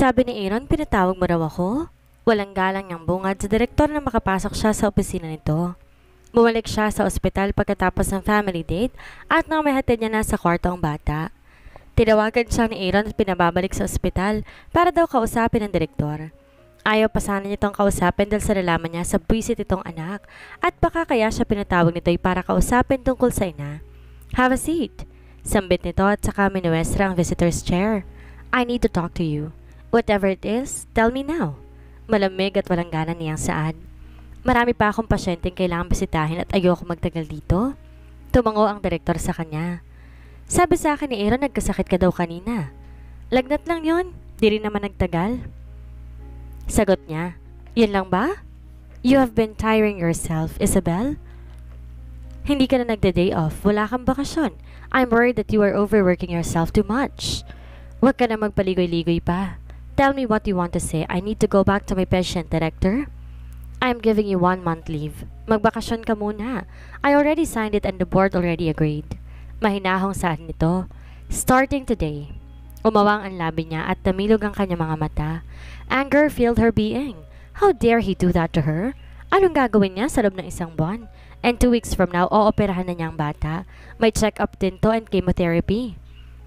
Sabi ni Aaron, pinatawag mo raw ako? Walang galang niyang bungad sa direktor na makapasok siya sa opisina nito. Bumalik siya sa ospital pagkatapos ng family date at nang may hatid niya na sa kwarto ang bata. Tinawagan siya ni Aaron at pinababalik sa ospital para daw kausapin ng direktor. Ayaw pa sana nitong kausapin dahil sa nalaman niya sa buwisit itong anak at baka kaya siya pinatawag nito para kausapin tungkol sa ina. Have a seat. Sambit nito at saka minuestra ang visitor's chair. I need to talk to you. Whatever it is, tell me now. Malamig at walang gana niyang saad. Marami pa akong pasyenteng kailangang bisitahin at ayoko magtagal dito. Tumango ang direktor sa kanya. Sabi sa akin ni Aaron, nagkasakit ka daw kanina. Lagnat lang yon, di rin naman nagtagal. Sagot niya, yun lang ba? You have been tiring yourself, Isabel. Hindi ka na nagda-day off, wala kang bakasyon. I'm worried that you are overworking yourself too much. Huwag ka na magpaligoy-ligoy pa. Tell me what you want to say. I need to go back to my patient, director. I'm giving you 1 month leave. Magbakasyon ka muna. I already signed it and the board already agreed. Mahinahong saan nito. Starting today. Umawang ang labi niya at namilog ang kanyang mga mata. Anger filled her being. How dare he do that to her? Anong gagawin niya sa loob ng 1 buwan? And 2 weeks from now, ooperahan na niya ang bata. May check-up din to and chemotherapy.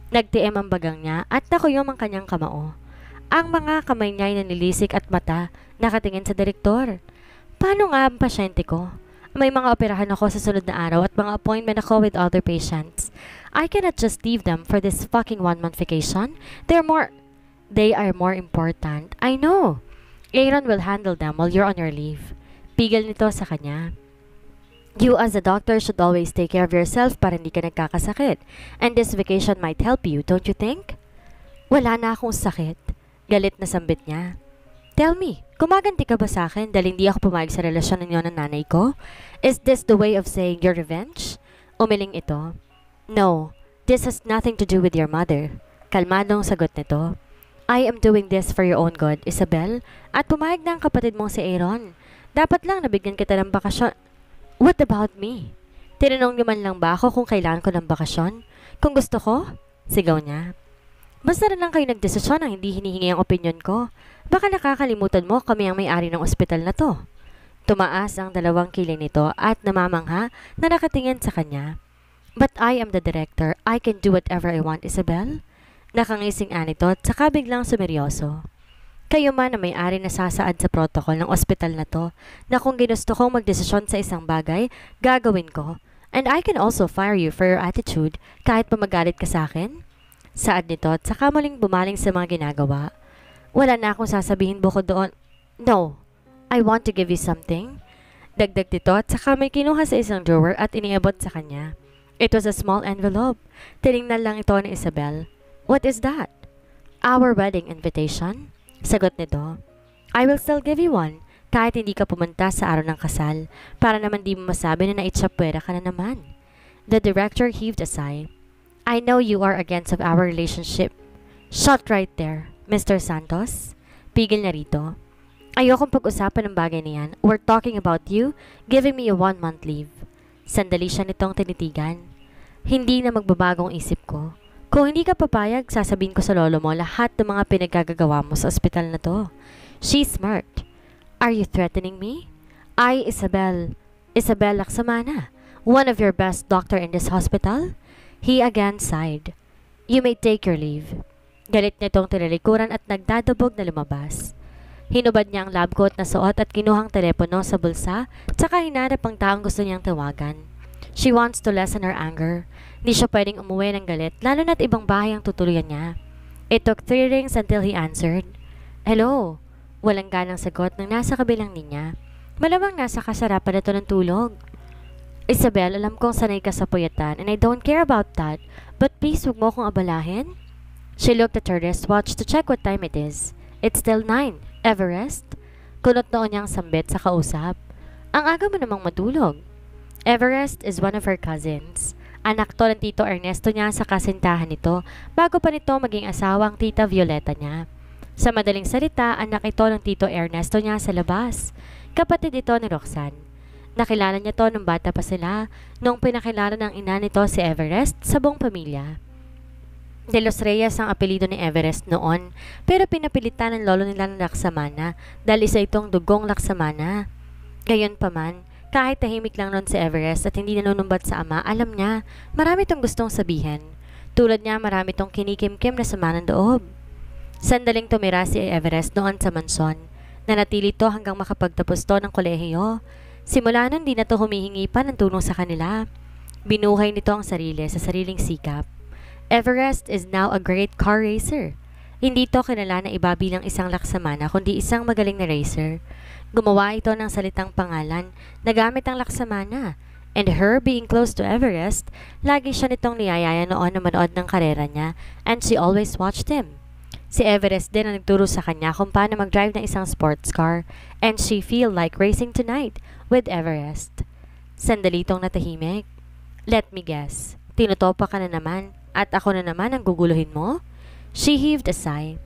Nagtiim ang bagang niya at nakuyom ang kanyang kamao. Ang mga kamay niya ay nanilisik at mata nakatingin sa direktor. Paano nga ang pasyente ko? May mga operahan ako sa sunod na araw at mga appointment ako with other patients. I cannot just leave them for this fucking 1 month vacation. They are more important. I know. Aaron will handle them while you're on your leave. Pigil nito sa kanya. You as a doctor should always take care of yourself para hindi ka nagkakasakit. And this vacation might help you, don't you think? Wala na akong sakit. Galit na sambit niya. Tell me, gumaganti ka ba sa akin dahil hindi ako pumayag sa relasyon ninyo ng nanay ko? Is this the way of saying your revenge? Umiling ito. No, this has nothing to do with your mother. Kalmadong sagot nito. I am doing this for your own good, Isabel. At pumayag na ang kapatid mong si Aaron. Dapat lang nabigyan kita ng bakasyon. What about me? Tinanong naman lang ba ako kung kailangan ko ng bakasyon? Kung gusto ko? Sigaw niya. Basta na lang kayo nagdesisyon ang hindi hinihingi ang opinyon ko. Baka nakakalimutan mo kami ang may-ari ng ospital na to. Tumaas ang dalawang kilay nito at namamangha na nakatingin sa kanya. But I am the director. I can do whatever I want, Isabel. Nakangising nito at saka biglang sumeryoso. Kayo man na may-ari na sasaad sa protocol ng ospital na to na kung ginusto kong magdesisyon sa isang bagay, gagawin ko. And I can also fire you for your attitude kahit pa magalit ka sa akin. Saad nito at saka muling bumaling sa mga ginagawa. Wala na akong sasabihin bukod doon. No, I want to give you something. Dagdag nito at saka may kinuha sa isang drawer at iniabot sa kanya. It was a small envelope. Tiningnan lang ito ni Isabel. What is that? Our wedding invitation? Sagot nito. I will still give you one kahit hindi ka pumunta sa araw ng kasal para naman di mo masabi na naitsapwera ka na naman. The director heaved a sigh. I know you are against of our relationship. Shut right there, Mr. Santos. Pigil na rito. Ayokong pag-usapan ng bagay na yan. We're talking about you giving me a 1 month leave. Sandali siya nitong tinitigan. Hindi na magbabagong isip ko. Kung hindi ka papayag, sasabihin ko sa lolo mo lahat ng mga pinagagagawa mo sa ospital na to. She smirked. Are you threatening me? Isabel Laksamana, one of your best doctor in this hospital? He again sighed. You may take your leave. Galit nitong tinalikuran at nagdadabog na lumabas. Hinubad niya ang lab coat na suot at kinuhang telepono sa bulsa, tsaka hinanap ang taong gusto niyang tawagan. She wants to lessen her anger. Hindi siya pwedeng umuwi ng galit, lalo na't ibang bahay ang tutuluyan niya. It took 3 rings until he answered. Hello? Walang ganang sagot ng nasa kabilang linya. Malamang nasa kasarapan ito ng tulog. Isabel, alam kong sanay ka sa puyatan and I don't care about that, but please huwag mo akong abalahin. She looked at her wristwatch to check what time it is. It's still 9. Everest? Kunot noon niyang sambit sa kausap. Ang aga mo namang matulog. Everest is one of her cousins. Anak to ng Tito Ernesto niya sa kasintahan nito bago pa nito maging asawa ang Tita Violeta niya. Sa madaling salita, anak ito ng Tito Ernesto niya sa labas. Kapatid ito ni Roxanne. Nakilala niya to nung bata pa sila, nung pinakilala ng ina nito si Everest sa buong pamilya. De Los Reyes ang apelido ni Everest noon, pero pinapilitan ng lolo nila ng Laksamana dahil isa itong dugong Laksamana. Gayunpaman, kahit tahimik lang noon si Everest at hindi nanunumbat sa ama, alam niya, marami itong gustong sabihin. Tulad niya, marami itong kinikimkim na sama ng loob. Sandaling tumira si Everest noon sa mansyon. Nanatili to hanggang makapagtapos to ng kolehiyo. Simula nun, di na to humihingi pa ng tulong sa kanila. Binuhay nito ang sarili sa sariling sikap. Everest is now a great car racer. Hindi to kilala na iba bilang isang Laksamana kundi isang magaling na racer. Gumawa ito ng salitang pangalan na gamit ang Laksamana. And her being close to Everest, lagi siya nitong niyayaya noon na manood ng karera niya and she always watched him. Si Everest din ang nagturo sa kanya kung paano mag-drive ng isang sports car and she feel like racing tonight with Everest. Sandali itong natahimik. Let me guess, tinutopa ka na naman at ako na naman ang guguluhin mo? She heaved a sigh.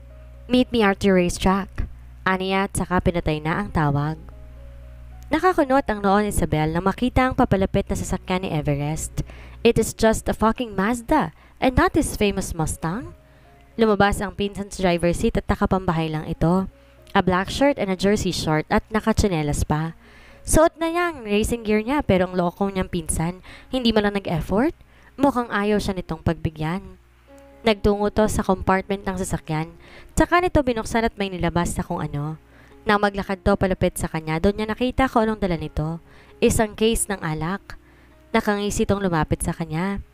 Meet me at your racetrack. Aniya at saka pinatay na ang tawag. Nakakunot ang noo ni Isabel nang makita ang papalapit na sasakyan ni Everest. It is just a fucking Mazda and not his famous Mustang. Lumabas ang pinsan sa driver's seat at nakapambahay lang ito. A black shirt and a jersey short at nakatsinelas pa. Suot na niya ang racing gear niya pero ang loko niyang pinsan, hindi man lang nag-effort. Mukhang ayaw siya nitong pagbigyan. Nagtungo to sa compartment ng sasakyan, tsaka nito binuksan at may nilabas na kung ano. Nang maglakad to palapit sa kanya, doon niya nakita kung anong dala nito. Isang case ng alak. Nakangisi tong lumapit sa kanya.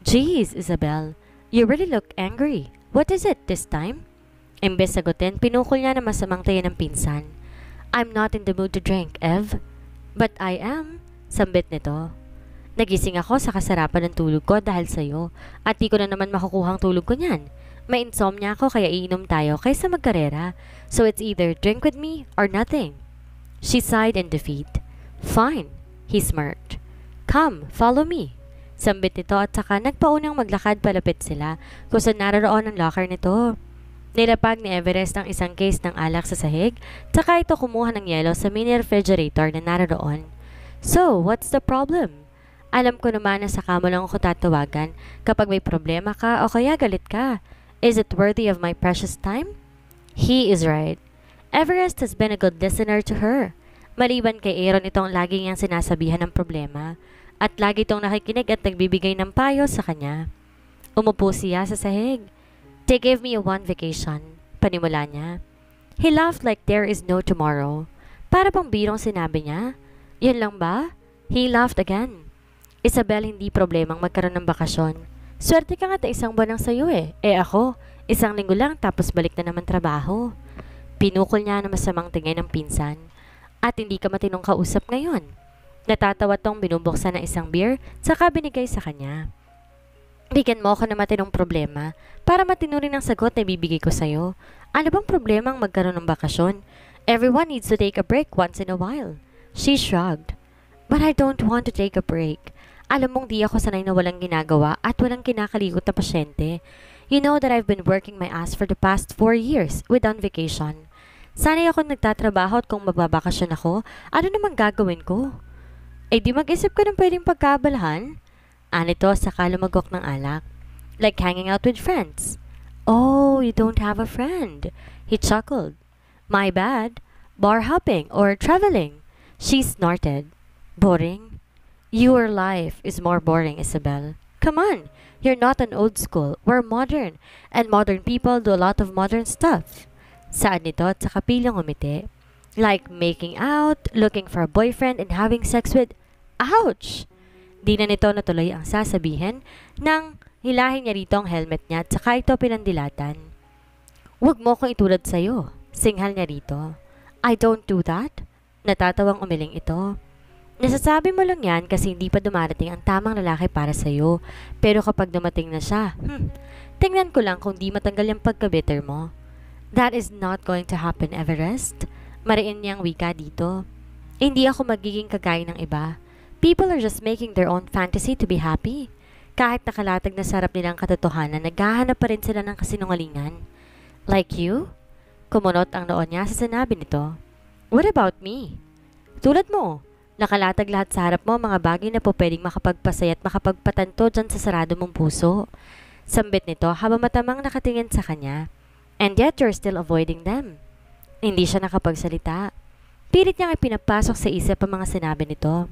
Jeez, Isabel, you really look angry. What is it this time? Imbes sagutin, pinukol niya na masamang tayo ng pinsan. I'm not in the mood to drink, Ev. But I am, sambit nito. Nagising ako sa kasarapan ng tulog ko dahil sa'yo at di ko na naman makukuhang tulog ko niyan. May insomnia ako kaya iinom tayo kaysa magkarera. So it's either drink with me or nothing. She sighed in defeat. Fine, he smirked. Come, follow me. Sambit nito at saka nagpaunang maglakad palapit sila kung saan naroon ang locker nito. Nilapag ni Everest ang isang case ng alak sa sahig, tsaka ito kumuha ng yelo sa mini refrigerator na naroon. So, what's the problem? Alam ko naman na saka mo lang ako tatawagan kapag may problema ka o kaya galit ka. Is it worthy of my precious time? He is right. Everest has been a good listener to her. Maliban kay Aaron itong lagi niyang sinasabihan ng problema at lagi itong nakikinig at nagbibigay ng payo sa kanya. Umupo siya sa sahig. They gave me a one vacation, panimula niya. He laughed like there is no tomorrow. Para bang birong sinabi niya. Yun lang ba? He laughed again. Isabel, hindi problemang magkaroon ng bakasyon. Swerte ka nga isang buwan lang sa'yo eh. Ako, isang linggo lang tapos balik na naman trabaho. Pinukol niya na masamang tingin ng pinsan. At hindi ka matinong kausap ngayon. Natatawa tong binubuksan ng isang beer saka binigay sa kanya. Bigyan mo ako na matinong problema para matino rin ang sagot na ibibigay ko sa'yo. Ano bang problemang magkaroon ng bakasyon? Everyone needs to take a break once in a while. She shrugged. But I don't want to take a break. Alam mong di ako sanay na walang ginagawa at walang kinakalikot na pasyente. You know that I've been working my ass for the past 4 years without vacation. Sanay ako nagtatrabaho at kung magbabakasyon ako, ano namang gagawin ko? Eh di mag-isip ka ng pwedeng pagkaabalahan? Anito saka lumagok ng alak. Like hanging out with friends. Oh, you don't have a friend. He chuckled. My bad. Bar hopping or traveling. She snorted. Boring? Your life is more boring, Isabel. Come on, you're not an old school. We're modern, and modern people do a lot of modern stuff. Saan nito at sa kapilang umiti? Like making out, looking for a boyfriend, and having sex with... Ouch! Di na nito natuloy ang sasabihin nang hilahin niya rito ang helmet niya at saka ito pinandilatan. Huwag mo kong itulad sa'yo. Singhal niya rito. I don't do that. Natatawang umiling ito. Nasasabi mo lang yan kasi hindi pa dumarating ang tamang lalaki para sa'yo. Pero kapag dumating na siya, tingnan ko lang kung di matanggal yung pagkabitter mo. That is not going to happen, Everest. Mariin niyang wika dito. Hindi ako magiging kagaya ng iba. People are just making their own fantasy to be happy. Kahit nakalatag na sarap nilang katotohanan, naghahanap pa rin sila ng kasinungalingan. Like you? Kumunot ang noon niya sa sinabi nito. What about me? Tulad mo. Nakalatag lahat sa harap mo mga bagay na po pwedeng makapagpasaya at makapagpatanto dyan sa sarado mong puso. Sambit nito habang matamang nakatingin sa kanya. And yet you're still avoiding them. Hindi siya nakapagsalita. Pilit niyang ipinapasok sa isip ang mga sinabi nito.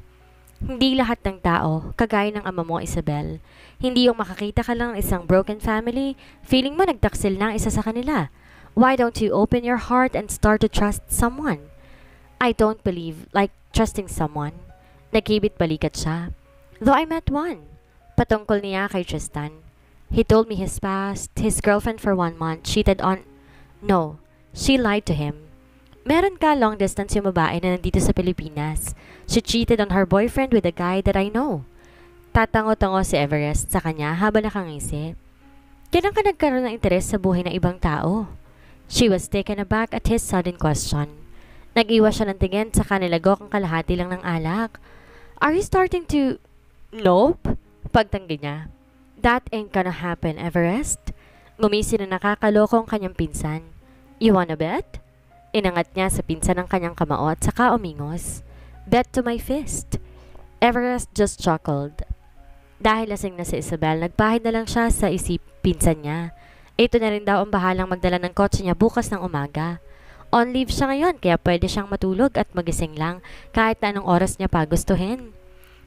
Hindi lahat ng tao, kagaya ng ama mo Isabel. Hindi yung makakita ka lang ng isang broken family, feeling mo nagtaksil na ang isa sa kanila. Why don't you open your heart and start to trust someone? I don't believe like trusting someone. Nagkibit balikat siya. Though I met one. Patungkol niya kay Tristan. He told me his past, his girlfriend for 1 month cheated on... No, she lied to him. Meron ka long distance yung babae na nandito sa Pilipinas. She cheated on her boyfriend with a guy that I know. Tatango-tango si Everest sa kanya habang nakangisi. Kailan ka nagkaroon ng interes sa buhay ng ibang tao? She was taken aback at his sudden question. Nag-iwas siya ng tingin sa kanilagok ang kalahati lang ng alak. Are you starting to... Nope. Pagtanggi niya. That ain't gonna happen, Everest. Ngumisi na nakakalokong kanyang pinsan. You wanna bet? Inangat niya sa pinsan ng kanyang kamao at saka umingos. Bet to my fist. Everest just chuckled. Dahil lasing na si Isabel, nagpahid na lang siya sa isip pinsan niya. Ito na rin daw ang bahalang magdala ng kotse niya bukas ng umaga. On leave siya ngayon kaya pwede siyang matulog at magising lang kahit na anong oras niya pa gustuhin.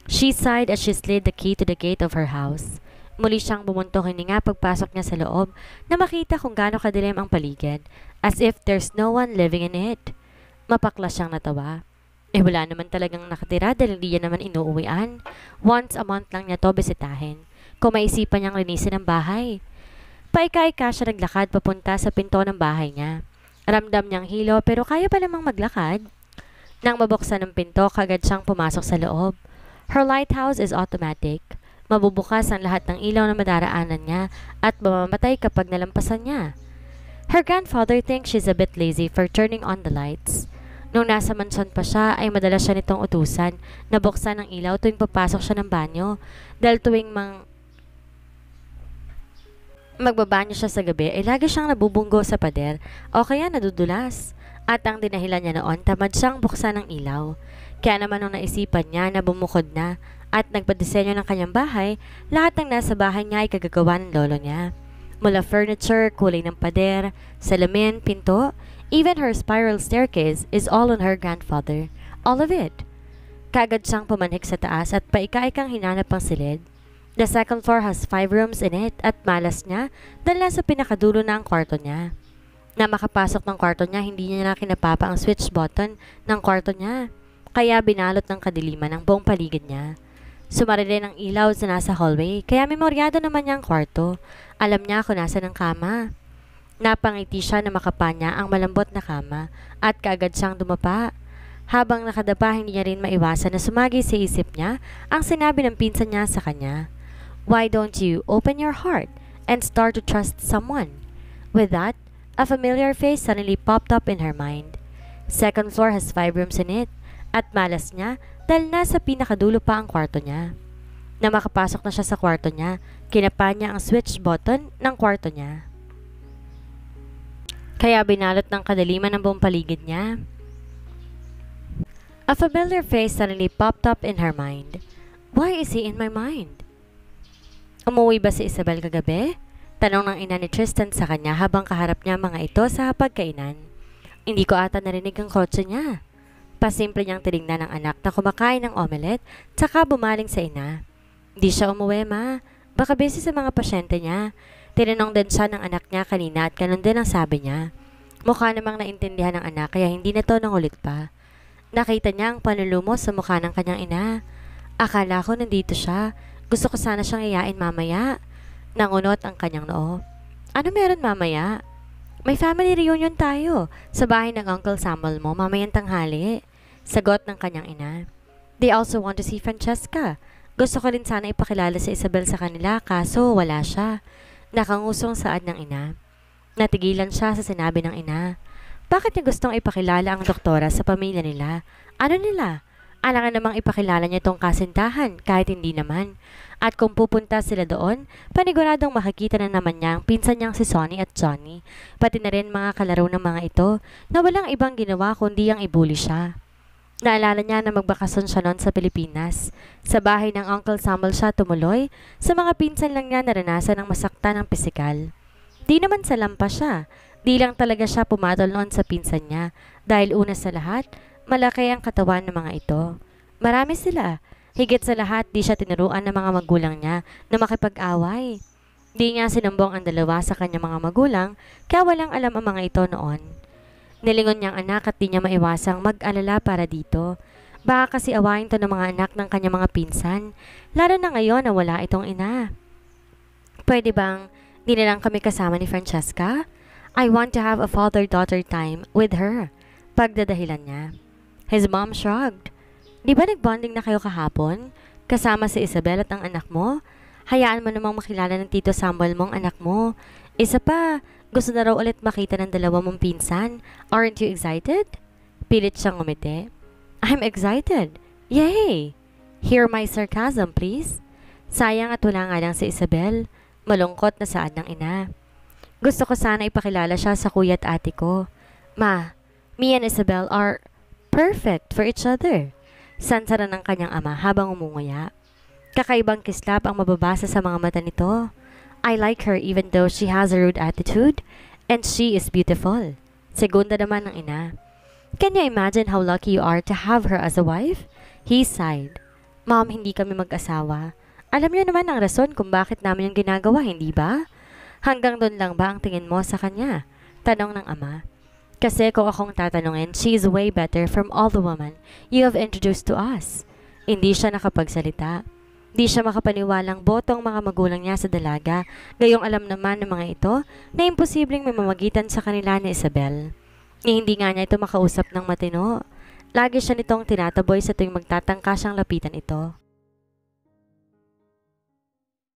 She sighed as she slid the key to the gate of her house. Muli siyang bumuntong hininga pagpasok niya sa loob na makita kung gaano kadilim ang paligid, as if there's no one living in it. Mapakla siyang natawa. Wala naman talagang nakatira dahil hindi niya naman inuuwian. Once a month lang niya to bisitahin. Kung maisipan niyang linisin ang bahay. Paika-ika siya naglakad papunta sa pinto ng bahay niya. Ramdam niyang hilo pero kaya pa namang maglakad. Nang mabuksan ng pinto, kagad siyang pumasok sa loob. Her lighthouse is automatic. Mabubukas ang lahat ng ilaw na madaraanan niya at mamamatay kapag nalampasan niya. Her grandfather thinks she's a bit lazy for turning on the lights. Nung nasa mansyon pa siya ay madalas siya nitong utusan na buksan ang ilaw tuwing papasok siya ng banyo dahil tuwing magbabanyo siya sa gabi ay lagi siyang nabubunggo sa pader o kaya nadudulas. At ang dinahilan niya noon tamad siyang buksan ang ilaw. Kaya naman nung naisipan niya na bumukod na at nagpadesenyo ng kanyang bahay, lahat ng nasa bahay niya ay kagagawa ng lolo niya. Mula furniture, kulay ng pader, salamin, pinto, even her spiral staircase is all on her grandfather. All of it. Kagad siyang pumanhik sa taas at paika-ikang hinanap ang silid. The second floor has 5 rooms in it at malas niya dahil nasa pinakadulo na ang kwarto niya. Na makapasok ng kwarto niya, hindi niya na kinapapa ang switch button ng kwarto niya. Kaya binalot ng kadiliman ang buong paligid niya. Sumari rin ang ilaw sa nasa hallway, kaya memoryado naman niya ang kwarto. Alam niya kung nasa ng kama. Napangiti siya na makapa niya ang malambot na kama at kaagad siyang dumapa. Habang nakadapa, hindi niya rin maiwasan na sumagi sa isip niya ang sinabi ng pinsan niya sa kanya. Why don't you open your heart and start to trust someone? With that, a familiar face suddenly popped up in her mind. Second floor has 5 rooms in it at malas niya dahil nasa pinakadulo pa ang kwarto niya. Na makapasok na siya sa kwarto niya, kinapa niya ang switch button ng kwarto niya. Kaya binalot ng kadaliman ang buong paligid niya. A familiar face suddenly popped up in her mind. Why is he in my mind? Umuwi ba si Isabel kagabi? Tanong ng ina ni Tristan sa kanya habang kaharap niya mga ito sa pagkainan. Hindi ko ata narinig ang kotse niya. Pasimple niyang tinignan ng anak na kumakain ng omelette tsaka bumaling sa ina. Di siya umuwi, ma. Baka busy sa mga pasyente niya. Tinanong din siya ng anak niya kanina at ganun din ang sabi niya. Mukha namang naintindihan ng anak kaya hindi na to nangulit pa. Nakita niya ang panlulumos sa mukha ng kanyang ina. Akala ko nandito siya. Gusto ko sana siyang iyain mamaya. Nangunot ang kanyang noo. Ano meron mamaya? May family reunion tayo sa bahay ng Uncle Samuel mo mamayang tanghali. Sagot ng kanyang ina. They also want to see Francesca. Gusto ko rin sana ipakilala si Isabel sa kanila kaso wala siya. Nakangusong saad ng ina. Natigilan siya sa sinabi ng ina. Bakit niya gustong ipakilala ang doktora sa pamilya nila? Ano nila? Alangan namang ipakilala niya itong kasintahan kahit hindi naman. At kung pupunta sila doon, paniguradong makikita na naman niya ang pinsan niyang si Sonny at Johnny. Pati na rin mga kalaro ng mga ito na walang ibang ginawa kundi ang ibuli siya. Naalala niya na magbakasyon siya noon sa Pilipinas. Sa bahay ng Uncle Samuel siya tumuloy, sa mga pinsan lang niya naranasan ng masaktan ng pisikal. Di naman sa lampas siya, di lang talaga siya pumatol noon sa pinsan niya dahil una sa lahat, malaki ang katawan ng mga ito. Marami sila. Higit sa lahat, di siya tinuruan ng mga magulang niya na makipag-away. Di niya sinumbong ang dalawa sa kanyang mga magulang, kaya walang alam ang mga ito noon. Nilingon niyang anak at di niya maiwasang mag-alala para dito. Baka kasi awayin to ng mga anak ng kanyang mga pinsan, lalo na ngayon na wala itong ina. Pwede bang di na lang kami kasama ni Francesca? I want to have a father-daughter time with her. Pagdadahilan niya. His mom shrugged. Di ba nagbonding na kayo kahapon? Kasama si Isabel at ang anak mo? Hayaan mo namang makilala ng Tito Samuel mong anak mo. Isa pa, gusto na raw ulit makita ng dalawa mong pinsan. Aren't you excited? Pilit siyang ngumiti. I'm excited. Yay! Hear my sarcasm, please. Sayang at wala nga lang si Isabel. Malungkot na saad ng ina. Gusto ko sana ipakilala siya sa kuya at ate ko. Ma, me and Isabel are perfect for each other. Sansara ng kanyang ama habang umunguya. Kakaibang kislap ang mababasa sa mga mata nito. I like her even though she has a rude attitude, and she is beautiful. Segunda naman ng ina. Can you imagine how lucky you are to have her as a wife? He sighed. Mom, hindi kami mag-asawa. Alam niyo naman ang rason kung bakit namin yung ginagawa, hindi ba? Hanggang doon lang ba ang tingin mo sa kanya? Tanong ng ama. Kasi kung akong tatanungin, she is way better from all the women you have introduced to us. Hindi siya nakapagsalita. Di siya makapaniwalang botong mga magulang niya sa dalaga, gayong alam naman ng mga ito na imposibleng may mamagitan sa kanila ni Isabel. Hindi nga niya ito makausap ng matino. Lagi siya nitong tinataboy sa tuwing magtatangka siyang lapitan ito.